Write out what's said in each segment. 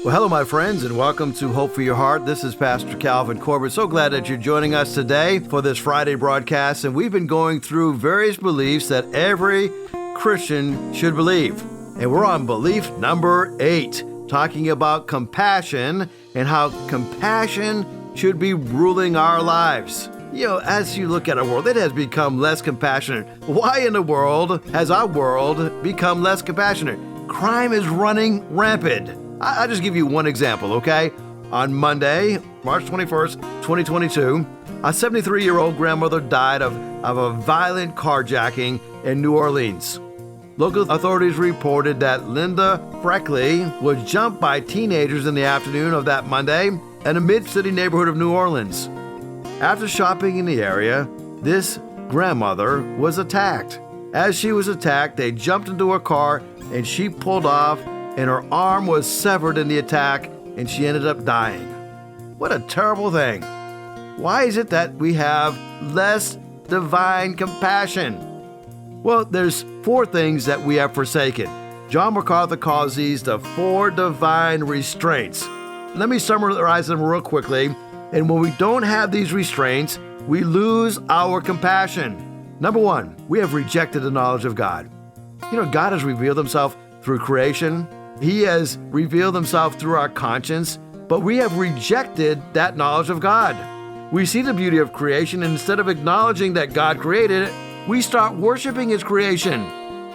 Well, hello, my friends, and welcome to Hope for Your Heart. This is Pastor Calvin Corbett. So glad that you're joining us today for this Friday broadcast. And we've been going through various beliefs that every Christian should believe. And we're on belief number 8, talking about compassion and how compassion should be ruling our lives. You know, as you look at our world, it has become less compassionate. Why in the world has our world become less compassionate? Crime is running rampant. I'll just give you one example, okay? On Monday, March 21st, 2022, a 73-year-old grandmother died of a violent carjacking in New Orleans. Local authorities reported that Linda Freckley was jumped by teenagers in the afternoon of that Monday in a mid-city neighborhood of New Orleans. After shopping in the area, this grandmother was attacked. As she was attacked, they jumped into her car and she pulled off, and her arm was severed in the attack, and she ended up dying. What a terrible thing. Why is it that we have less divine compassion? Well, there's 4 things that we have forsaken. John MacArthur calls these the 4 divine restraints. Let me summarize them real quickly. And when we don't have these restraints, we lose our compassion. Number 1, we have rejected the knowledge of God. You know, God has revealed himself through creation. He has revealed himself through our conscience, but we have rejected that knowledge of God. We see the beauty of creation, and instead of acknowledging that God created it, we start worshiping his creation.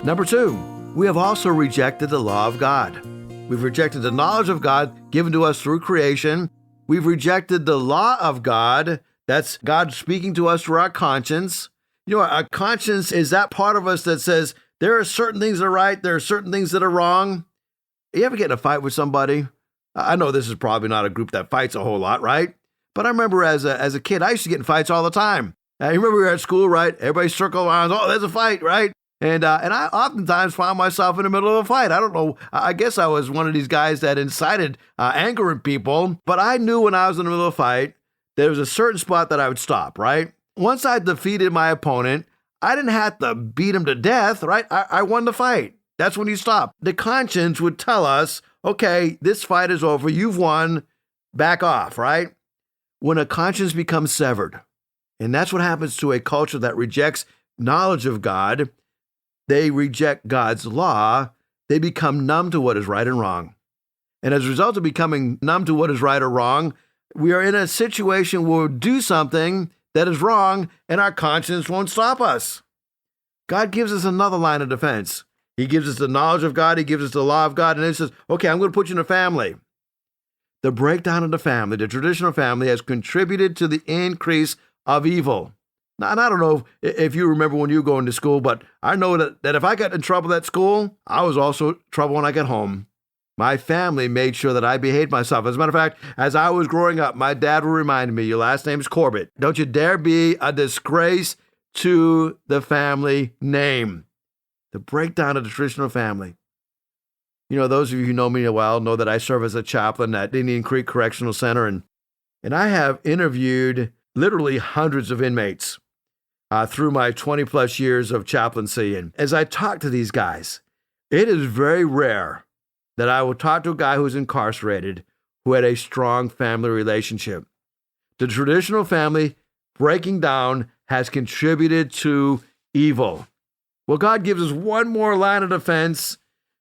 Number 2, we have also rejected the law of God. We've rejected the knowledge of God given to us through creation. We've rejected the law of God. That's God speaking to us through our conscience. You know, our conscience is that part of us that says there are certain things that are right, there are certain things that are wrong. You ever get in a fight with somebody? I know this is probably not a group that fights a whole lot, right? But I remember as a kid, I used to get in fights all the time. You remember we were at school, right? Everybody circle around, oh, there's a fight, right? And I oftentimes found myself in the middle of a fight. I don't know. I guess I was one of these guys that incited anger in people. But I knew when I was in the middle of a fight, there was a certain spot that I would stop, right? Once I defeated my opponent, I didn't have to beat him to death, right? I won the fight. That's when you stop. The conscience would tell us, okay, this fight is over. You've won. Back off, right? When a conscience becomes severed, and that's what happens to a culture that rejects knowledge of God. They reject God's law. They become numb to what is right and wrong. And as a result of becoming numb to what is right or wrong, we are in a situation where we'll do something that is wrong and our conscience won't stop us. God gives us another line of defense. He gives us the knowledge of God. He gives us the law of God. And he says, okay, I'm going to put you in a family. The breakdown of the family, the traditional family, has contributed to the increase of evil. Now, and I don't know if you remember when you were going to school, but I know that if I got in trouble at school, I was also in trouble when I got home. My family made sure that I behaved myself. As a matter of fact, as I was growing up, my dad would remind me, your last name is Corbett. Don't you dare be a disgrace to the family name. The breakdown of the traditional family. You know, those of you who know me well know that I serve as a chaplain at Indian Creek Correctional Center, and I have interviewed literally hundreds of inmates through my 20-plus years of chaplaincy. And as I talk to these guys, it is very rare that I will talk to a guy who's incarcerated who had a strong family relationship. The traditional family breaking down has contributed to evil. Well, God gives us one more line of defense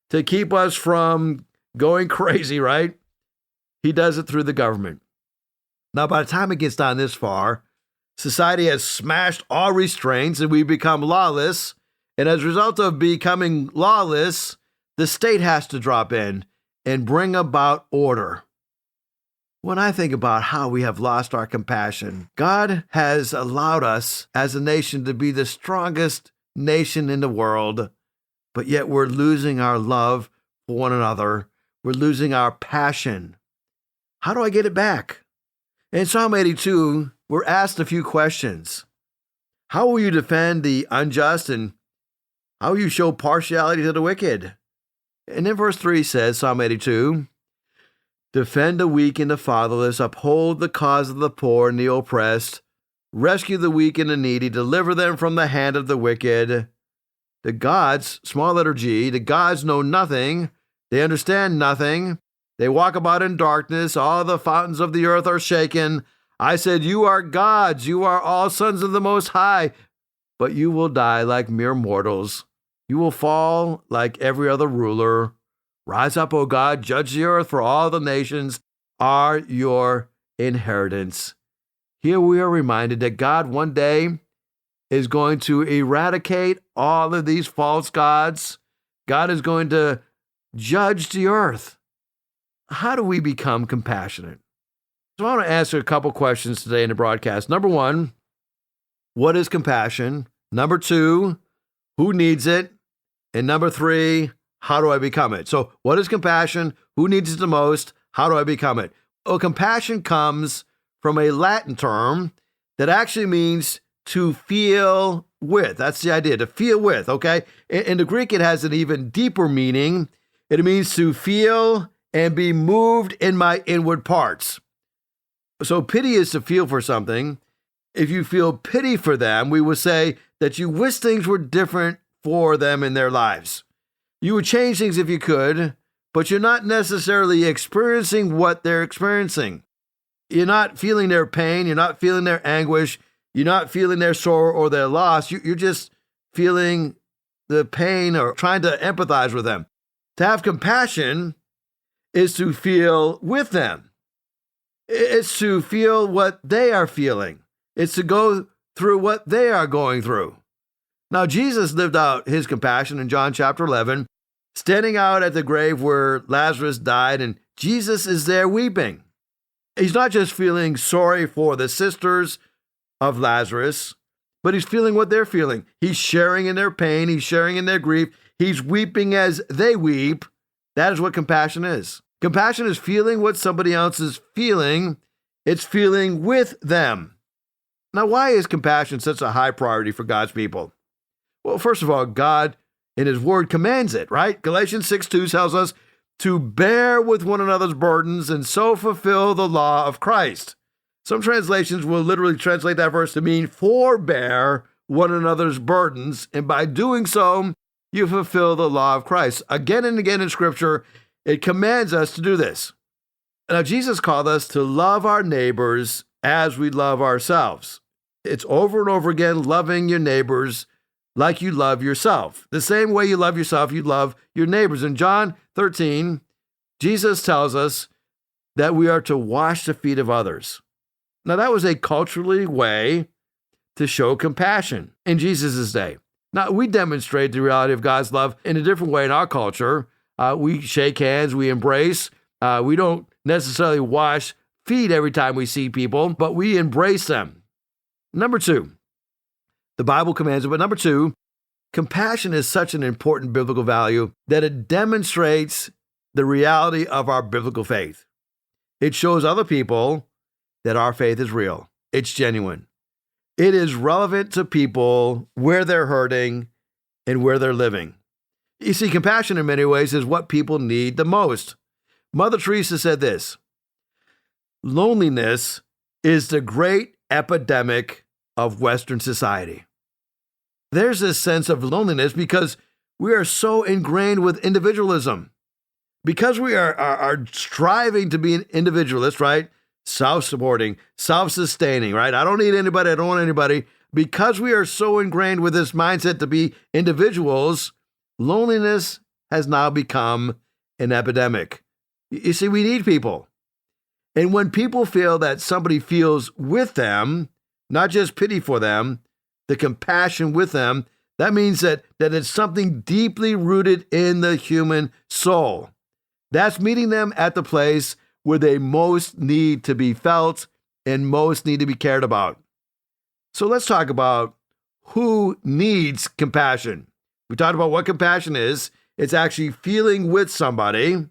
to keep us from going crazy, right? He does it through the government. Now, by the time it gets down this far, society has smashed all restraints and we become lawless. And as a result of becoming lawless, the state has to drop in and bring about order. When I think about how we have lost our compassion, God has allowed us as a nation to be the strongest nation in the world, but yet we're losing our love for one another. We're losing our passion. How do I get it back? In Psalm 82, we're asked a few questions. How will you defend the unjust, and how will you show partiality to the wicked? And then verse 3 says, Psalm 82, defend the weak and the fatherless, uphold the cause of the poor and the oppressed, rescue the weak and the needy, deliver them from the hand of the wicked. The gods, small letter G, the gods know nothing, they understand nothing, They walk about in darkness. All the fountains of the earth are shaken. I said, you are gods. You are all sons of the Most High, but you will die like mere mortals. You will fall like every other ruler. Rise up, O God, judge the earth, for all the nations are your inheritance. Here we are reminded that God one day is going to eradicate all of these false gods. God is going to judge the earth. How do we become compassionate? So I want to answer a couple questions today in the broadcast. Number one, what is compassion? Number two, who needs it? And number three, how do I become it? So what is compassion? Who needs it the most? How do I become it? Well, compassion comes from a Latin term that actually means to feel with. That's the idea, to feel with, okay? In the Greek, it has an even deeper meaning. It means to feel and be moved in my inward parts. So pity is to feel for something. If you feel pity for them, we would say that you wish things were different for them in their lives. You would change things if you could, but you're not necessarily experiencing what they're experiencing. You're not feeling their pain. You're not feeling their anguish. You're not feeling their sorrow or their loss. You're just feeling the pain or trying to empathize with them. To have compassion is to feel with them. It's to feel what they are feeling. It's to go through what they are going through. Now, Jesus lived out his compassion in John chapter 11, standing out at the grave where Lazarus died, and Jesus is there weeping. He's not just feeling sorry for the sisters of Lazarus, but he's feeling what they're feeling. He's sharing in their pain. He's sharing in their grief. He's weeping as they weep. That is what compassion is. Compassion is feeling what somebody else is feeling. It's feeling with them. Now, why is compassion such a high priority for God's people? Well, first of all, God in his word commands it, right? Galatians 6:2 tells us to bear with one another's burdens and so fulfill the law of Christ. Some translations will literally translate that verse to mean forbear one another's burdens, and by doing so, you fulfill the law of Christ. Again and again in Scripture, it commands us to do this. Now, Jesus called us to love our neighbors as we love ourselves. It's over and over again, loving your neighbors like you love yourself. The same way you love yourself, you love your neighbors. In John 13, Jesus tells us that we are to wash the feet of others. Now, that was a culturally way to show compassion in Jesus' day. Now, we demonstrate the reality of God's love in a different way in our culture. We shake hands, we embrace. We don't necessarily wash feet every time we see people, but we embrace them. Number two, the Bible commands it, but number two, compassion is such an important biblical value that it demonstrates the reality of our biblical faith. It shows other people that our faith is real. It's genuine. It is relevant to people where they're hurting and where they're living. You see, compassion in many ways is what people need the most. Mother Teresa said this: loneliness is the great epidemic of Western society. There's this sense of loneliness because we are so ingrained with individualism. Because we are striving to be an individualist, right? Self-supporting, self-sustaining, right? I don't need anybody. I don't want anybody. Because we are so ingrained with this mindset to be individuals, loneliness has now become an epidemic. You see, we need people. And when people feel that somebody feels with them, not just pity for them, the compassion with them, that means that it's something deeply rooted in the human soul. That's meeting them at the place where they most need to be felt and most need to be cared about. So let's talk about who needs compassion. We talked about what compassion is. It's actually feeling with somebody.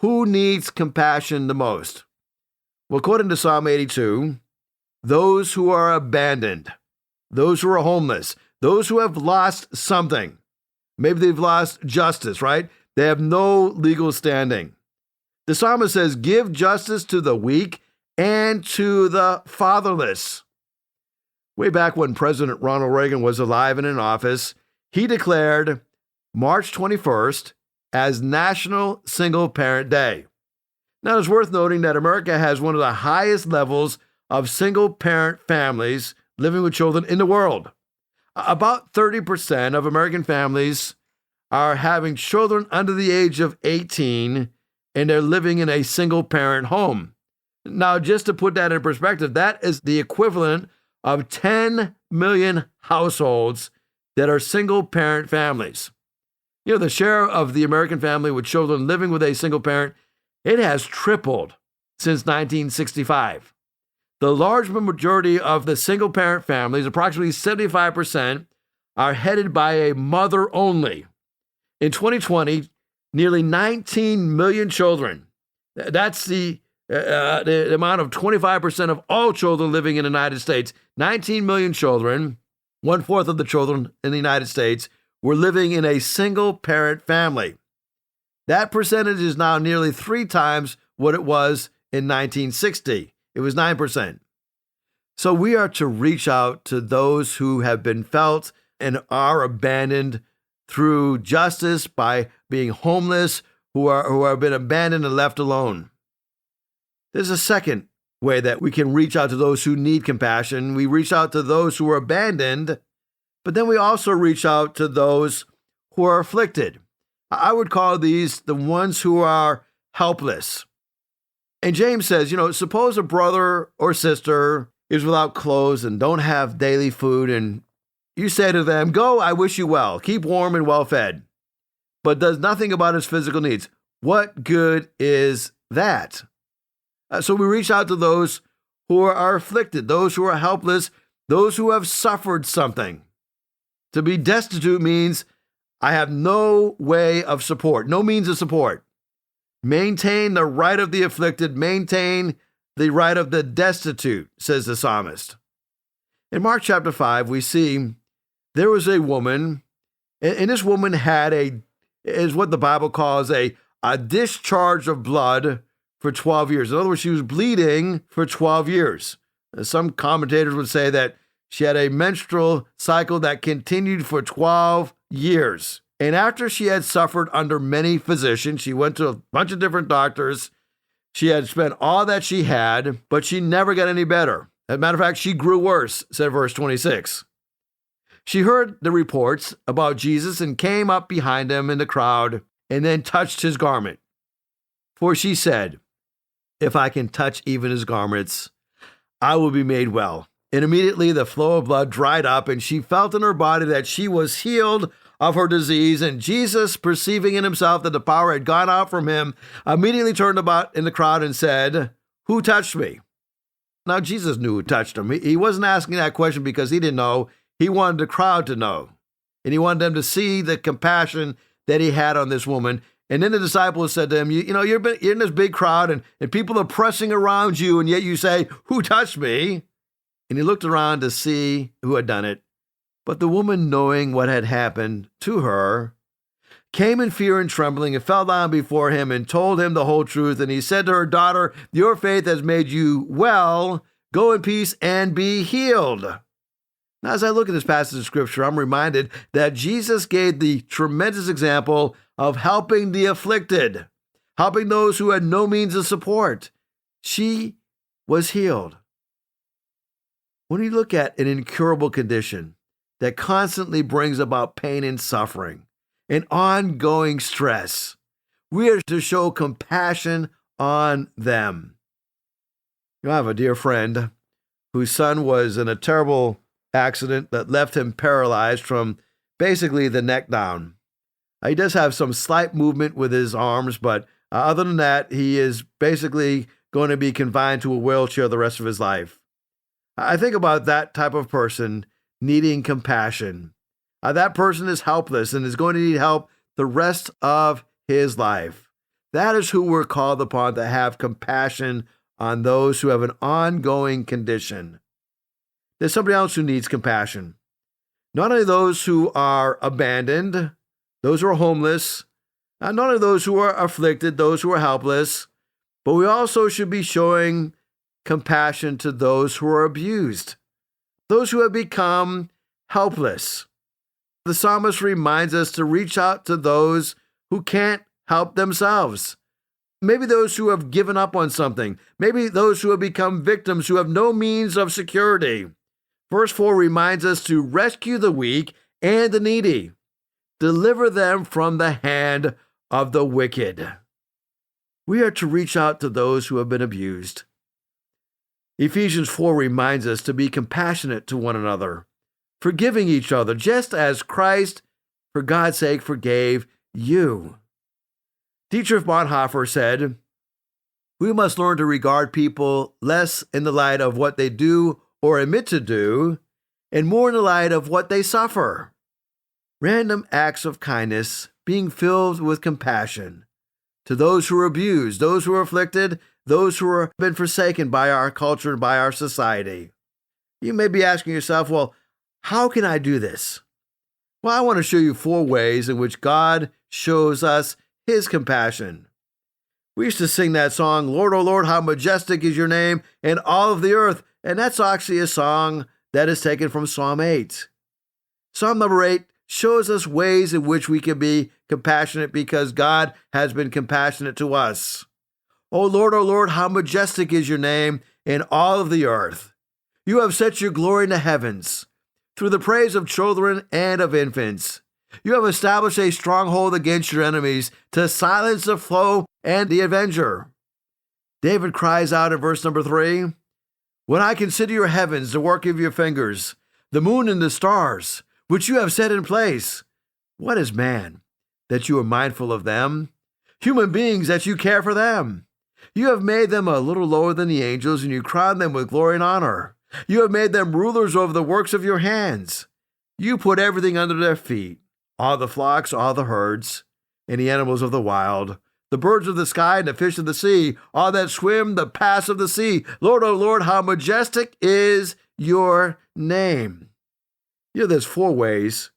Who needs compassion the most? Well, according to Psalm 82, those who are abandoned, those who are homeless, those who have lost something. Maybe they've lost justice, right? They have no legal standing. The psalmist says, give justice to the weak and to the fatherless. Way back when President Ronald Reagan was alive and in office, he declared March 21st as National Single Parent Day. Now, it's worth noting that America has one of the highest levels of single-parent families living with children in the world. About 30% of American families are having children under the age of 18, and they're living in a single-parent home. Now, just to put that in perspective, that is the equivalent of 10 million households that are single-parent families. The share of the American family with children living with a single parent, it has tripled since 1965. The large majority of the single-parent families, approximately 75%, are headed by a mother only. In 2020, nearly 19 million children, that's the amount of 25% of all children living in the United States, 19 million children, 1/4 of the children in the United States, were living in a single-parent family. That percentage is now nearly 3 times what it was in 1960. It was 9%. So we are to reach out to those who have been felt and are abandoned through justice by being homeless, who have been abandoned and left alone. There's a second way that we can reach out to those who need compassion. We reach out to those who are abandoned, but then we also reach out to those who are afflicted. I would call these the ones who are helpless. And James says, suppose a brother or sister is without clothes and don't have daily food, and you say to them, "Go, I wish you well, keep warm and well fed," but does nothing about his physical needs. What good is that? So we reach out to those who are afflicted, those who are helpless, those who have suffered something. To be destitute means I have no way of support, no means of support. Maintain the right of the afflicted, maintain the right of the destitute, says the psalmist. In Mark chapter 5, we see there was a woman, and this woman had is what the Bible calls a discharge of blood for 12 years. In other words, she was bleeding for 12 years. Some commentators would say that she had a menstrual cycle that continued for 12 years. And after she had suffered under many physicians, she went to a bunch of different doctors. She had spent all that she had, but she never got any better. As a matter of fact, she grew worse, said verse 26. She heard the reports about Jesus and came up behind him in the crowd and then touched his garment. For she said, "If I can touch even his garments, I will be made well." And immediately the flow of blood dried up, and she felt in her body that she was healed of her disease. And Jesus, perceiving in himself that the power had gone out from him, immediately turned about in the crowd and said, "Who touched me?" Now, Jesus knew who touched him. He wasn't asking that question because he didn't know. He wanted the crowd to know. And he wanted them to see the compassion that he had on this woman. And then the disciples said to him, you're in this big crowd and people are pressing around you, and yet you say, "Who touched me?" And he looked around to see who had done it. But the woman, knowing what had happened to her, came in fear and trembling and fell down before him and told him the whole truth. And he said to her, "Daughter, your faith has made you well. Go in peace and be healed." Now, as I look at this passage of Scripture, I'm reminded that Jesus gave the tremendous example of helping the afflicted, helping those who had no means of support. She was healed. When you look at an incurable condition that constantly brings about pain and suffering and ongoing stress, we are to show compassion on them. I have a dear friend whose son was in a terrible accident that left him paralyzed from basically the neck down. He does have some slight movement with his arms, but other than that, he is basically going to be confined to a wheelchair the rest of his life. I think about that type of person needing compassion. That person is helpless and is going to need help the rest of his life. That is who we're called upon to have compassion on those who have an ongoing condition. There's somebody else who needs compassion. Not only those who are abandoned, those who are homeless, not only those who are afflicted, those who are helpless, but we also should be showing compassion to those who are abused, those who have become helpless. The psalmist reminds us to reach out to those who can't help themselves. Maybe those who have given up on something. Maybe those who have become victims who have no means of security. Verse 4 reminds us to rescue the weak and the needy. Deliver them from the hand of the wicked. We are to reach out to those who have been abused. Ephesians 4 reminds us to be compassionate to one another, forgiving each other, just as Christ, for God's sake, forgave you. Dietrich Bonhoeffer said, "We must learn to regard people less in the light of what they do or admit to do, and more in the light of what they suffer. Random acts of kindness, being filled with compassion to those who are abused, those who are afflicted, those who have been forsaken by our culture and by our society." You may be asking yourself, well, how can I do this? Well, I want to show you 4 ways in which God shows us His compassion. We used to sing that song, "Lord, oh Lord, how majestic is your name in all of the earth." And that's actually a song that is taken from Psalm 8. Psalm number 8 shows us ways in which we can be compassionate because God has been compassionate to us. Oh Lord, how majestic is your name in all of the earth. You have set your glory in the heavens through the praise of children and of infants. You have established a stronghold against your enemies to silence the foe and the avenger. David cries out in verse number 3, "When I consider your heavens, the work of your fingers, the moon and the stars, which you have set in place. What is man, that you are mindful of them? Human beings, that you care for them. You have made them a little lower than the angels, and you crown them with glory and honor. You have made them rulers over the works of your hands. You put everything under their feet, all the flocks, all the herds, and the animals of the wild, the birds of the sky and the fish of the sea, all that swim the paths of the sea. Lord, oh Lord, how majestic is your name." There's 4 ways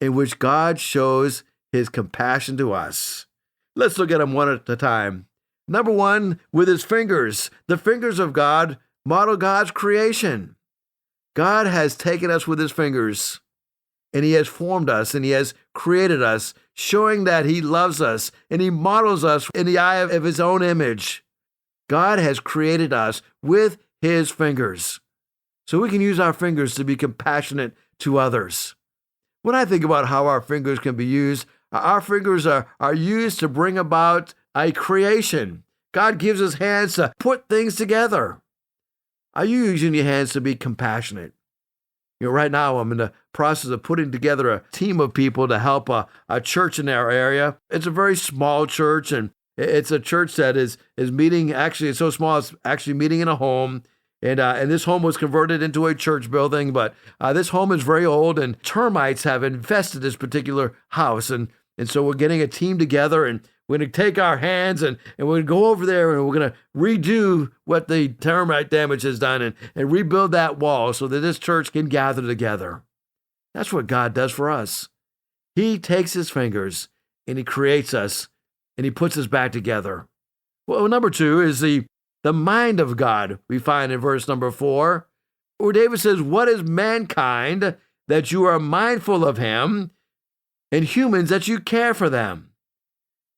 in which God shows His compassion to us. Let's look at them one at a time. Number 1, with His fingers. The fingers of God model God's creation. God has taken us with His fingers, and He has formed us, and He has created us, showing that He loves us, and He models us in the eye of His own image. God has created us with His fingers, so we can use our fingers to be compassionate to others. When I think about how our fingers can be used, our fingers are used to bring about a creation. God gives us hands to put things together. Are you using your hands to be compassionate? Right now I'm in the process of putting together a team of people to help a church in our area. It's a very small church, and it's a church that is meeting, actually it's so small, it's actually meeting in a home. And this home was converted into a church building, but this home is very old, and termites have infested this particular house. And so we're getting a team together, and we're going to take our hands and we're going to go over there, and we're going to redo what the termite damage has done and rebuild that wall so that this church can gather together. That's what God does for us. He takes His fingers and He creates us and He puts us back together. Well, number 2 is the mind of God, we find in verse number 4, where David says, "What is mankind that you are mindful of him, and humans that you care for them?"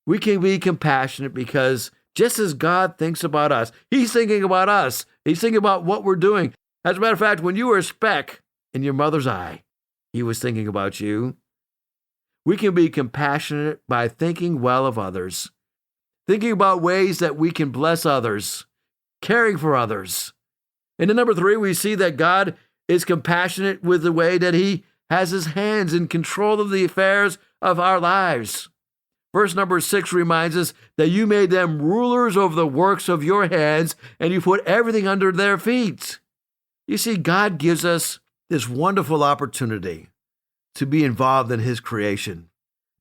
We can be compassionate because just as God thinks about us, He's thinking about us. He's thinking about what we're doing. As a matter of fact, when you were a speck in your mother's eye, He was thinking about you. We can be compassionate by thinking well of others, thinking about ways that we can bless others, caring for others. And in number 3, we see that God is compassionate with the way that He has His hands in control of the affairs of our lives. Verse number 6 reminds us that you made them rulers over the works of your hands, and you put everything under their feet. You see, God gives us this wonderful opportunity to be involved in His creation,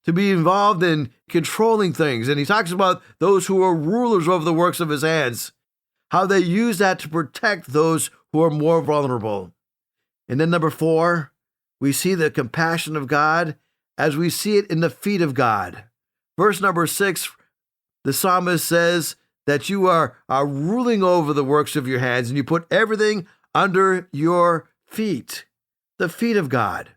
to be involved in controlling things. And He talks about those who are rulers over the works of His hands, how they use that to protect those who are more vulnerable. And then number 4, we see the compassion of God as we see it in the feet of God. Verse number 6, the psalmist says that you are ruling over the works of your hands, and you put everything under your feet, the feet of God.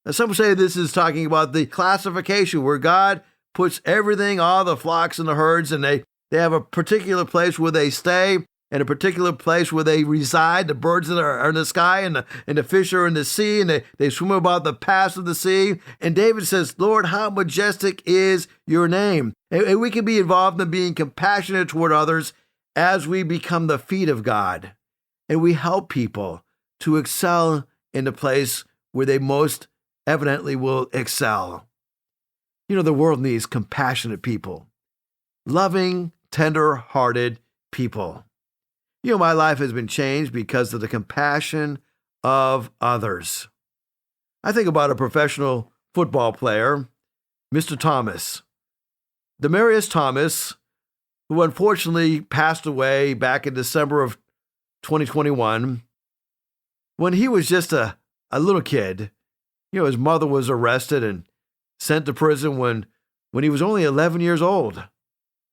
Now, some say this is talking about the classification where God puts everything, all the flocks and the herds, and they They have a particular place where they stay and a particular place where they reside. The birds that are in the sky and the fish are in the sea, and they swim about the paths of the sea. And David says, Lord, how majestic is your name. And we can be involved in being compassionate toward others as we become the feet of God. And we help people to excel in the place where they most evidently will excel. You know, the world needs compassionate people, loving, tender-hearted people. You know, my life has been changed because of the compassion of others. I think about a professional football player, Mr. Thomas. Demarius Thomas, who unfortunately passed away back in December of 2021. When he was just a little kid, you know, his mother was arrested and sent to prison when he was only 11 years old.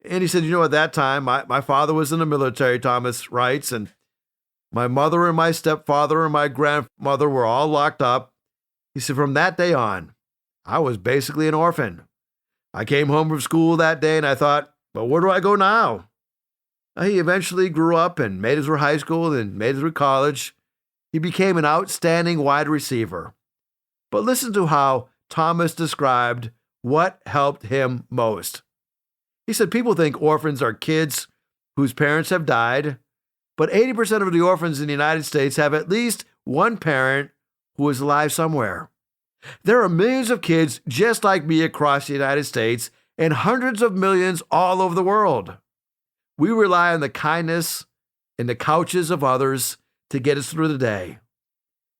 And he said, you know, at that time, my father was in the military, Thomas writes, and my mother and my stepfather and my grandmother were all locked up. He said, from that day on, I was basically an orphan. I came home from school that day and I thought, well, where do I go now? He eventually grew up and made it through high school and made it through college. He became an outstanding wide receiver. But listen to how Thomas described what helped him most. He said, people think orphans are kids whose parents have died, but 80% of the orphans in the United States have at least one parent who is alive somewhere. There are millions of kids just like me across the United States and hundreds of millions all over the world. We rely on the kindness and the couches of others to get us through the day.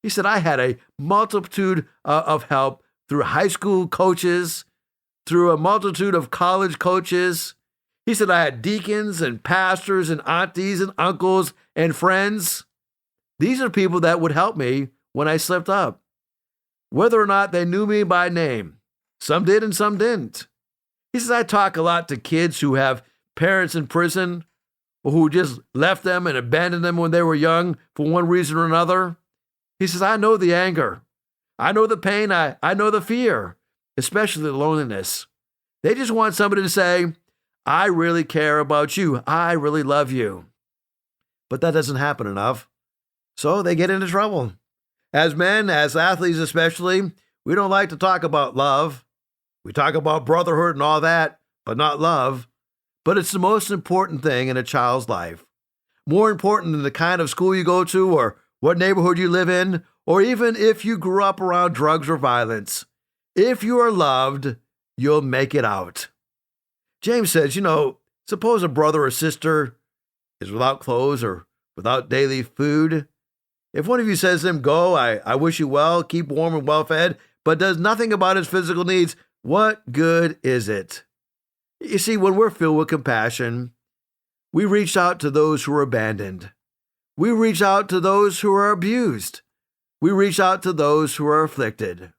He said, I had a multitude of help through high school coaches, through a multitude of college coaches. He said, I had deacons and pastors and aunties and uncles and friends. These are people that would help me when I slipped up, whether or not they knew me by name. Some did and some didn't. He says, I talk a lot to kids who have parents in prison or who just left them and abandoned them when they were young for one reason or another. He says, I know the anger. I know the pain. I know the fear, especially the loneliness. They just want somebody to say, I really care about you. I really love you. But that doesn't happen enough. So they get into trouble. As men, as athletes especially, we don't like to talk about love. We talk about brotherhood and all that, but not love. But it's the most important thing in a child's life. More important than the kind of school you go to or what neighborhood you live in, or even if you grew up around drugs or violence. If you are loved, you'll make it out. James says, you know, suppose a brother or sister is without clothes or without daily food. If one of you says to him, go, I wish you well, keep warm and well fed, but does nothing about his physical needs, what good is it? You see, when we're filled with compassion, we reach out to those who are abandoned. We reach out to those who are abused. We reach out to those who are afflicted.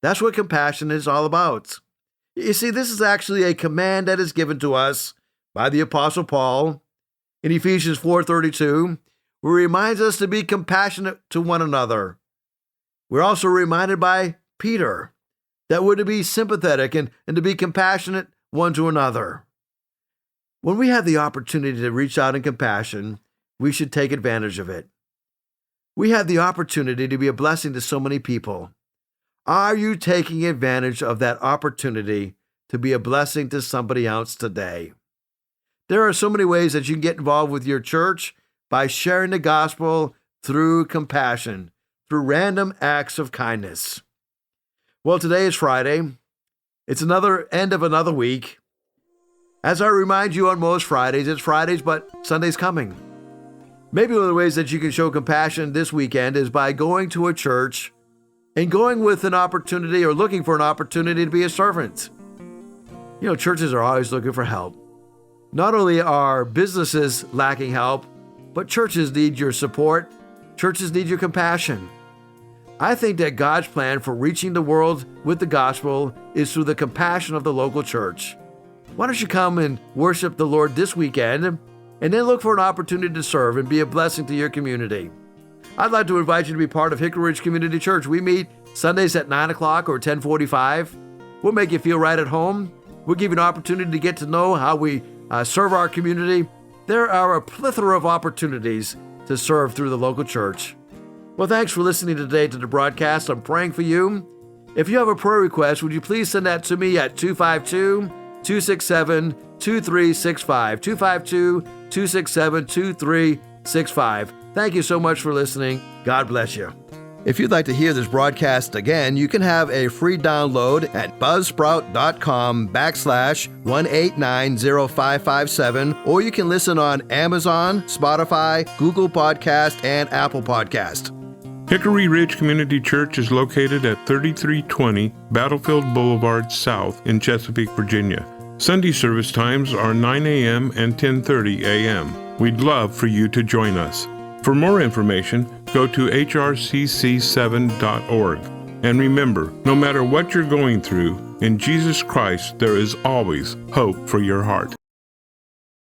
That's what compassion is all about. You see, this is actually a command that is given to us by the Apostle Paul in Ephesians 4:32, where he reminds us to be compassionate to one another. We're also reminded by Peter that we're to be sympathetic and to be compassionate one to another. When we have the opportunity to reach out in compassion, we should take advantage of it. We have the opportunity to be a blessing to so many people. Are you taking advantage of that opportunity to be a blessing to somebody else today? There are so many ways that you can get involved with your church by sharing the gospel through compassion, through random acts of kindness. Well, today is Friday. It's another end of another week. As I remind you on most Fridays, it's Fridays, but Sunday's coming. Maybe one of the ways that you can show compassion this weekend is by going to a church and going with an opportunity or looking for an opportunity to be a servant. You know, churches are always looking for help. Not only are businesses lacking help, but churches need your support. Churches need your compassion. I think that God's plan for reaching the world with the gospel is through the compassion of the local church. Why don't you come and worship the Lord this weekend and then look for an opportunity to serve and be a blessing to your community? I'd like to invite you to be part of Hickory Ridge Community Church. We meet Sundays at 9 o'clock or 10:45. We'll make you feel right at home. We'll give you an opportunity to get to know how we serve our community, there are a plethora of opportunities to serve through the local church. Well, thanks for listening today to the broadcast. I'm praying for you. If you have a prayer request, would you please send that to me at 252-267-2365, 252-267-2365. Thank you so much for listening. God bless you. If you'd like to hear this broadcast again, you can have a free download at buzzsprout.com/1890557, or you can listen on Amazon, Spotify, Google Podcast, and Apple Podcast. Hickory Ridge Community Church is located at 3320 Battlefield Boulevard South in Chesapeake, Virginia. Sunday service times are 9 a.m. and 10:30 a.m. We'd love for you to join us. For more information, go to hrcc7.org. And remember, no matter what you're going through, in Jesus Christ there is always hope for your heart.